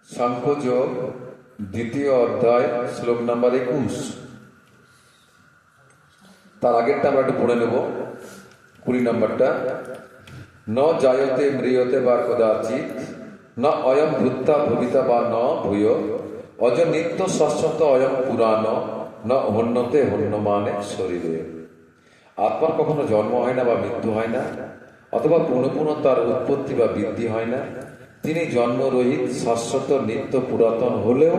সাংখ্যযোগ দ্বিতীয় অধ্যায় শ্লোক নাম্বার 21। তার আগেরটা আমরা একটু পড়ে নেব, 20 নম্বরটা। ন জায়তে ম্রিয়তে বা কদাচিৎ ন অয়ম ভূত্তা ভবিতা বা ন ভূয় অজ নিত্য শাশ্বত অয়ম পুরাণ ন হন্যতে হন্যমানে শরীরে। আত্মার কখনো জন্ম হয় না বা মৃত্যু হয় না, অথবা পুনঃ পুনঃ তার উৎপত্তি বা বৃদ্ধি হয় না। তিনি জন্মরহিত, শাশ্বত, নিত্য পুরাতন হলেও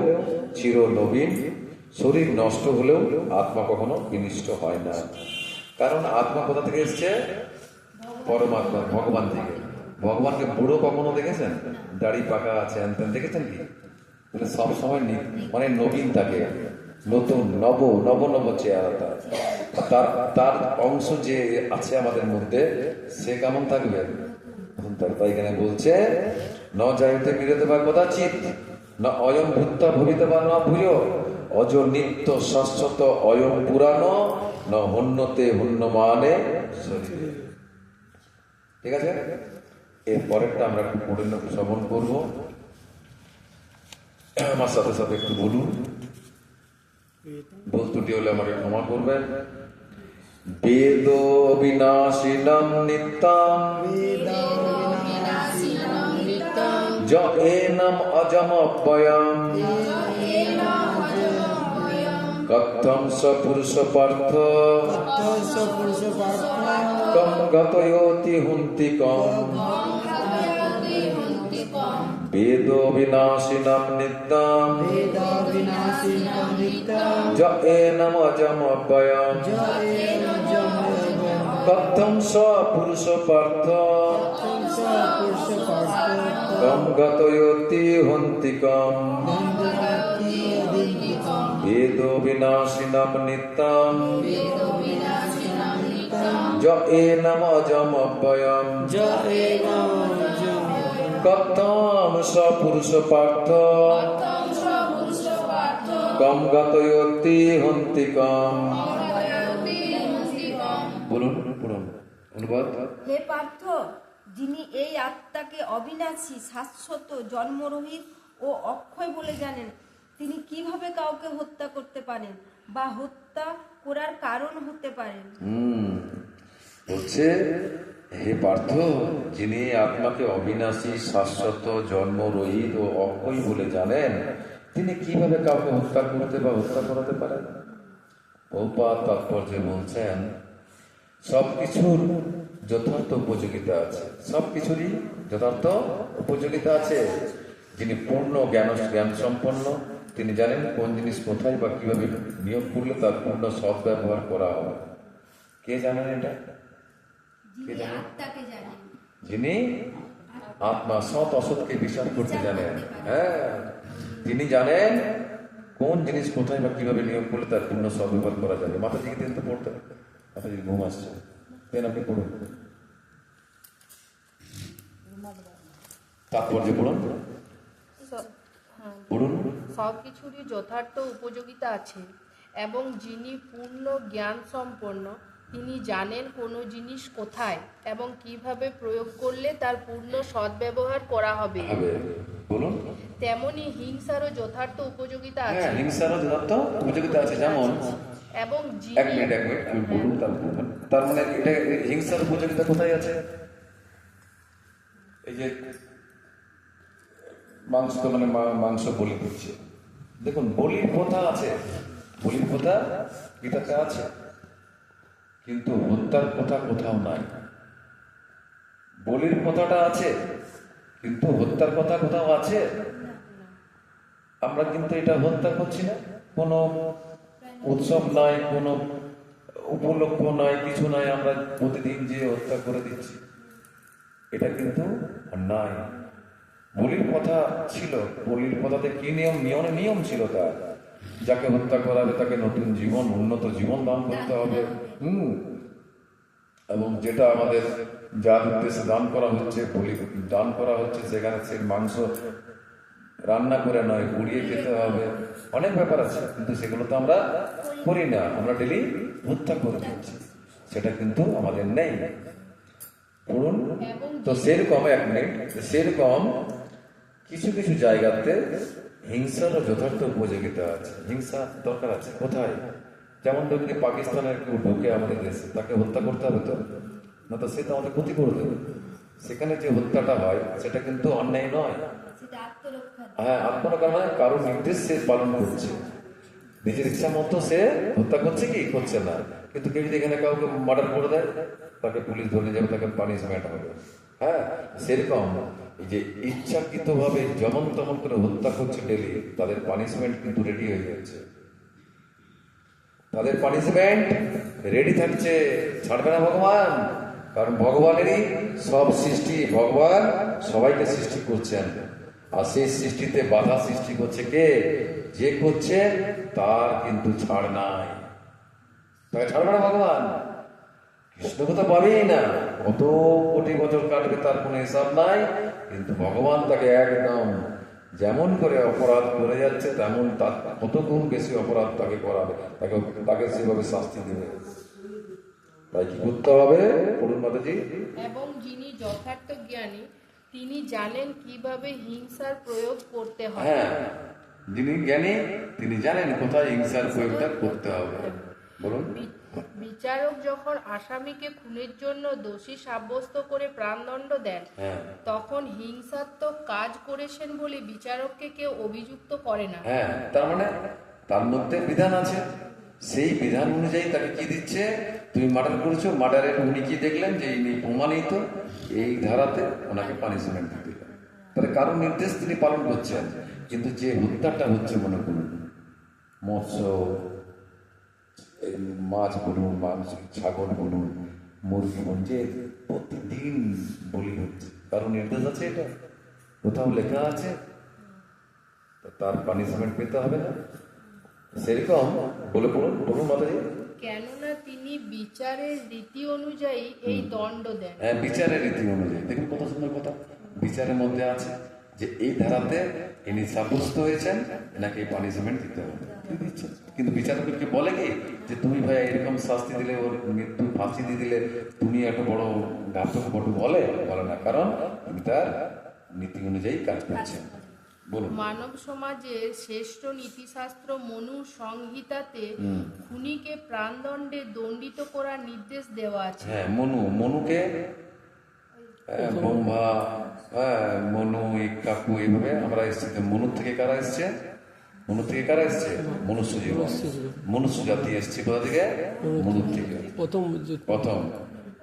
চির নবীন। শরীর নষ্ট হলেও আত্মা কখনো বিনষ্ট হয় না। কারণ আত্মা কোথা থেকে এসছে? পরমাত্মা, ভগবান থেকে। ভগবানকে বুড়ো কখনো দেখেছেন? দাড়ি পাকা আছে, দেখেছেন কি? সব সময় মানে নবীন থাকে, নতুন, নব নব নব চেহারা তার। তার অংশ যে আছে আমাদের মধ্যে, সে কেমন থাকবে? তাই এখানে বলছে ন জায়তে মিলতে বা কদাচিৎ না অয়ম ভূত্তা ভবিতা বা না ভূয় অজ নিত্য শাশ্বত অয়ম পুরাণ ন হন্যতে হন্যমানে শরীরে। ঠিক আছে, এর পরেরটা আমরা একটু পড়ে শ্রবণ করবো। আমার সাথে সাথে একটু বলুন, ভুল ত্রুটি হলে আমাকে ক্ষমা করবেন। বেদ বিনাশিনম নিত্যম য এনম অজম অব্যয়ম কথম স পুরুষ পার্থ কম গতয়োতি হুন্তি কম। বেদ বিনাশিনম নিত্যম য এনম অজম অব্যয়ম কথম স পুরুষ পার্থ কম গতয়োতি হুন্তি কম। বেদ বিনাশিনম নিত্যম য এনম অজম অব্যয়ম কথম স পুরুষ পার্থ কম গতয়োতি হুন্তি কম। বলুন পড়ুন অনুবাদ। হে পার্থ, যিনি এই আত্মাকে অবিনাশী, শাশ্বত, জন্মরহিত ও অক্ষয় বলে জানেন, তিনি কিভাবে কাউকে হত্যা করতে পারেন বা হত্যা করার কারণ হতে পারেন? বলছে, হে পার্থ, যিনি আত্মাকে অবিনাশী, শাশ্বত, জন্মরহিত ও অক্ষয় বলে জানেন, তিনি কিভাবে কাউকে হত্যা করতে বা হত্যা করাতে পারেন? বহুপাত তাৎপর্যে বলছেন, সবকিছুর যথার্থ উপযোগিতা আছে, সবকিছুরই যথার্থ উপযোগিতা আছে। যিনি পূর্ণ জ্ঞান সম্পন্ন, তিনি জানেন কোন জিনিস কোথায় বা কিভাবে নিয়োগ করলে তার পূর্ণ সদ্ব্যবহার করা হবে। কে জানেন এটা? যিনি আত্মা, সৎ অসৎকে বিশ্বাস করতে জানেন। হ্যাঁ, তিনি জানেন কোন জিনিস কোথায় বা কিভাবে নিয়োগ করলে তার পূর্ণ সদ্ব্যবহার করা যাবে। মাতাজিকে দিন তো পড়তে, মাতাজি ঘুম আসছে, দেন আপনি পড়ুন, তাৎপর্য পড়ুন পড়ুন। সবকিছুরই যথার্থ উপযোগিতা আছে এবং যিনি পূর্ণ জ্ঞান সম্পন্ন, তিনি জানেন কোনো জিনিস কোথায় এবং কিভাবে প্রয়োগ করলে তার পূর্ণ সদ্ব্যবহার করা হবে। বলুন। তেমনি হিংসারও যথার্থ উপযোগিতা আছে। হ্যাঁ, হিংসারও যথার্থ উপযোগিতা আছে। যেমন, এবং এক মিনিট আমি বলুন, তার মানে এটা হিংসার উপযোগিতা কোথায় আছে? এই যে মাংস, তো মানে মাংস বলি করছে, দেখুন বলির প্রথা আছে, বলির প্রথা গীতাতে আছে, কিন্তু হত্যার কথা কোথাও নাই। বলির কথাটা আছে কিন্তু হত্যার কথা কোথাও আছে? আমরা কিন্তু এটা হত্যা করছি না, কোনো উৎসব নাই, কোনো উপলক্ষ নাই, কিছু নাই, আমরা প্রতিদিন যে হত্যা করে দিচ্ছি, এটা কিন্তু নাই। বলির কথা ছিল, বলির কথাতে কি নিয়ম ছিল তার, যাকে হত্যা করা হবে তাকে নতুন জীবন, উন্নত জীবন দান করতে হবে। এবং যেটা আমাদের যার উদ্দেশ্যে দান করা হচ্ছে, বলি দান করা হচ্ছে, সেখানে সে মাংস রান্না করে নয়, পুড়িয়ে খেতে হবে। অনেক ব্যাপার আছে, কিন্তু সেগুলো তো আমরা করি না, আমরা ডেলি হত্যা করে দিচ্ছি, সেটা কিন্তু আমাদের নেই। পড়ুন। এবং তো সেরকম এক মিনিট, সেরকম কিছু কিছু জায়গাতে হিংসারও যথার্থ উপযোগিতা আছে। হিংসা দরকার আছে কোথায়? যেমন ধরুন যে পাকিস্তানের কেউ ঢুকে আমাদের দেশে, তাকে হত্যা করতে হবে তো, না তো সে তো আমাদের ক্ষতি করে দেবে। সেখানে যে হত্যাটা হয় সেটা কিন্তু অন্যায় নয়। সেটা আত্মরক্ষা। হ্যাঁ, আত্মরক্ষা নয়, কারোর নির্দেশ সে পালন করছে, নিজের ইচ্ছা মতো সে হত্যা করছে কি করছে না। কিন্তু কেউ যদি এখানে কাউকে মার্ডার করে দেয়, তাকে পুলিশ ধরে যাবে, তাকে পানিশমেন্ট হবে। হ্যাঁ, সেরকম এই যে ইচ্ছাকৃত ভাবে যেমন তেমন করে হত্যা করছে ডেলি, তাদের পানিশমেন্ট কিন্তু রেডি হয়ে যাচ্ছে, তাদের পানিশমেন্ট রেডি থাকছে, ছাড়বে না ভগবান। কারণ ভগবানেরই সব সৃষ্টি, ভগবান সবাইকে সৃষ্টি করছেন, আর সেই সৃষ্টিতে বাধা সৃষ্টি করছে কে? যে করছে তার কিন্তু ছাড় নাই, তাকে ছাড়বে না ভগবান। কৃষ্ণকে তো পাবেই না, কত কোটি বছর কাটবে তার কোনো হিসাব নাই, কিন্তু ভগবান তাকে একদম যেমন করে অপরাধ করে যাচ্ছে তেমন তার কত গুণ বেশি অপরাধ তাকে করাবে, তাকে তাকে সেভাবে শাস্তি দেবে। তাই কি করতে হবে? পড়ুন মাতাজি। এবং যিনি যথার্থ জ্ঞানী তিনি জানেন কিভাবে হিংসার প্রয়োগ করতে হয়। হ্যাঁ, যিনি জ্ঞানী তিনি জানেন কোথায় হিংসার প্রয়োগটা করতে হবে। বলুন। বিচারক যখন আসামিকে খুনের জন্য দোষী সাব্যস্ত করে প্রাণদণ্ড দেন, হ্যাঁ তখন হিংসাত্মক কাজ করেছেন বলে বিচারককে কেউ অভিযুক্ত করে না। হ্যাঁ, তার মানে তার মধ্যে বিধান আছে, সেই বিধান অনুযায়ী তাকে কি দিচ্ছে? তুমি মার্ডার করেছো, মার্ডারের উনি কি দেখলেন যে ইনি প্রমাণিত, এই ধারাতে ওনাকে পানিশমেন্ট দিতে হবে। তাহলে কারোর নির্দেশ তিনি পালন করছেন। কিন্তু যে হত্যাটা হচ্ছে, মনে করুন মৎস্য, এই মাছ বলুন, মাংস, ছাগল বলুন, মুরগি বলুন, যে প্রতিদিন বলি হচ্ছে, কারো নির্দেশ আছে? এটা কোথাও লেখা আছে? তো তার পানিশমেন্ট পেতে হবে না? সেরকম বলে পড়ুন, বলুন মাতাজি। কেননা তিনি বিচারের রীতি অনুযায়ী এই দণ্ড দেন। হ্যাঁ, বিচারের রীতি অনুযায়ী। দেখুন কত সুন্দর কথা, বিচারের মধ্যে আছে যে এই ধারাতে ইনি সাব্যস্ত হয়েছেন, এনাকে এই পানিশমেন্ট দিতে হবে, তিনি দিচ্ছেন। কিন্তু বিচারককে বলে কি যে তুমি ভাই এরকম শাস্তি দিলে, ওর মৃত্যু ফাঁসি দিয়ে দিলে তুমি একটা বড় ঘাতক বটু, বলে না, কারণ তুমি তার নীতি অনুযায়ী কাজ করছেন। বলুন। মানব সমাজের শ্রেষ্ঠ নীতিশাস্ত্র মনু সংহিতাতে খুনিকে প্রাণদণ্ডে দণ্ডিত করার নির্দেশ দেওয়া আছে। হ্যাঁ, মনুকে ব্রহ্মা, মনু, কাকু, এইভাবে আমরা এসেছি। মনু থেকে কারা এসছে? মনু থেকে কারা এসছে? মনুষ্য জীবন, মনুষ্য জাতি এসছে কোথা থেকে? মনু থেকে। প্রথম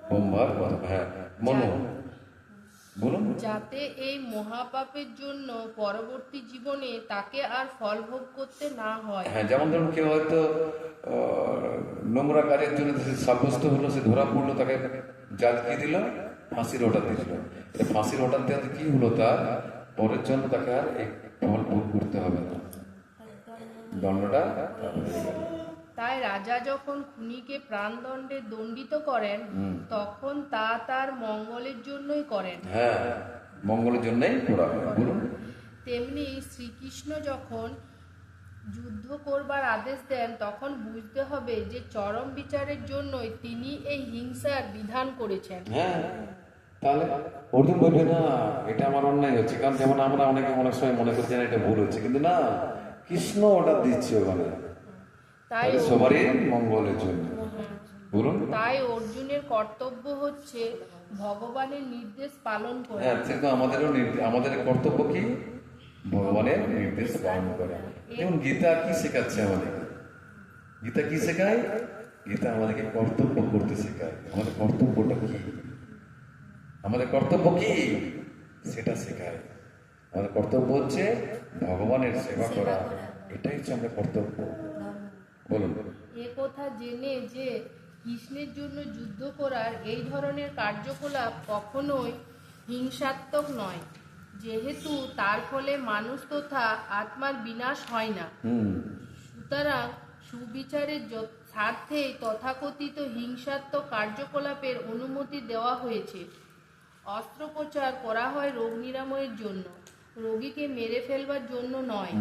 ব্রহ্মার প্রথম। হ্যাঁ, মনু বলুন। যাতে এই মহাপাপের জন্য পরবর্তী জীবনে তাকে আর ফল ভোগ করতে না হয়। হ্যাঁ, যেমন ধরুন কেউ হয়তো নোংরা কাজের জন্য সে সাব্যস্ত হলো, সে ধরা পড়লো, তাকে জাজ কি দিল? ফাঁসির অর্ডার দিয়েছিল। ফাঁসির অর্ডার দেওয়াতে কি হলো? তার পরের জন্য তাকে আর এই ফল ভোগ করতে হবে না, দণ্ডটা হয়ে গেল। তাই রাজা যখন খুনিকে প্রাণদণ্ডে দণ্ডিত করেন তখন তা তার মঙ্গলের জন্যই করেন। হ্যাঁ, মঙ্গলের জন্যই করা হয়। বলুন। তেমনি শ্রীকৃষ্ণ যখন যুদ্ধ করবার আদেশ দেন তখন বুঝতে হবে যে চরম বিচারের জন্যই তিনি এই হিংসার বিধান করেছেন। হ্যাঁ, তাহলে অর্জুন বলবে না এটা আমার অন্যায় হচ্ছে, কারণ যেমন আমরা অনেকে অনেক সময় মনে করছি না এটা ভুল হচ্ছে, কিন্তু না, কৃষ্ণ অর্ডার দিচ্ছে ওখানে, তাই সবারই মঙ্গলের জন্য। বলুন। তাই অর্জুনের কর্তব্য হচ্ছে ভগবানের নির্দেশ পালন করা। হ্যাঁ, সেরকম আমাদেরও আমাদের কর্তব্য কি? ভগবানের নির্দেশ পালন করা। যেমন গীতা কি শেখাচ্ছে আমাদের? গীতা কি শেখায়? গীতা আমাদেরকে কর্তব্য করতে শেখায়। আমাদের কর্তব্যটা কি? আমাদের কর্তব্য কি সেটা শেখায়। আমাদের কর্তব্য হচ্ছে ভগবানের সেবা করা, এটাই হচ্ছে আমাদের কর্তব্য। বলুন। এ কথা জেনে যে কৃষ্ণের জন্য যুদ্ধ করার এই ধরনের কার্যকলাপ কখনোই হিংসাত্মক নয়, যেহেতু তার ফলে মানুষ তথা আত্মার বিনাশ হয় না। সুতরাং সুবিচারের স্বার্থেই তথাকথিত হিংসাত্মক কার্যকলাপের অনুমতি দেওয়া হয়েছে। অস্ত্রোপচার করা হয় রোগ নিরাময়ের জন্য, রোগীকে মেরে ফেলবার জন্য নয়।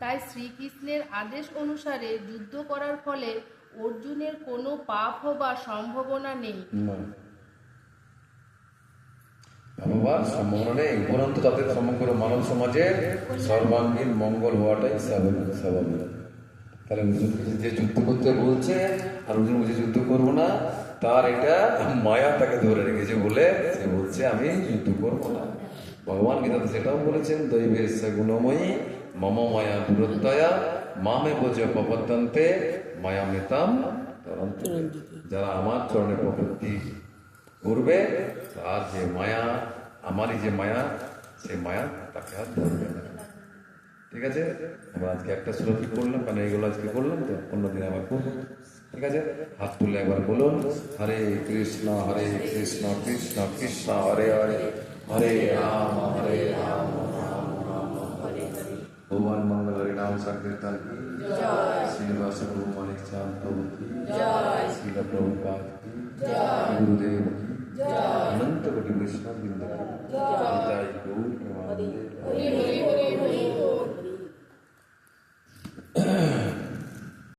তাই শ্রীকৃষ্ণের আদেশ অনুসারে যুদ্ধ করার ফলে অর্জুনের কোনো পাপ হবার সম্ভাবনা নেই। ভাবার সম্ভাবনা নেই। উপরন্তু তাদের সমগ্র মানব সমাজের সর্বাঙ্গীন মঙ্গল হওয়াটাই স্বাভাবিক। তাহলে হুজুর যে যুদ্ধ করতে বলছে আর হুজুর বলছে যুদ্ধ করবো না, তার এটা মায়া তাকে ধরে রেখেছে বলে সে বলছে আমি যুদ্ধ করবো না। ভগবান গীতাতে সেটাও বলেছেন, দৈবের গুণময়ী মম মায়া দূরত্বয়া মামে বোঝে প্রপদ্যন্তে মায়া মেতাম তরন্তি। যারা আমার চরণে প্রপত্তি করবে তার যে মায়া, আমারই যে মায়া, সেই মায়া তাকে আর ধরবে না। ঠিক আছে, আমরা আজকে একটা শ্লোক করলাম, কারণ এইগুলো আজকে করলাম তো, অন্যদিন আবার করবো। ঠিক আছে, হাত তুলে একবার বলুন, হরে কৃষ্ণ কৃষ্ণ কৃষ্ণ হরে হরে, হরে রাম রাম রাম হরে হরে। ভগবান মঙ্গল হরি নাম সংকীর্তন কি জয়, শ্রীনিবাস প্রভু মানিক চাঁদ প্রভু কি জয়, শ্রীল প্রভুপাদ কি জয়, গুরুদেব কি জয়, অনন্ত কোটি বৈষ্ণব বৃন্দ কি জয়,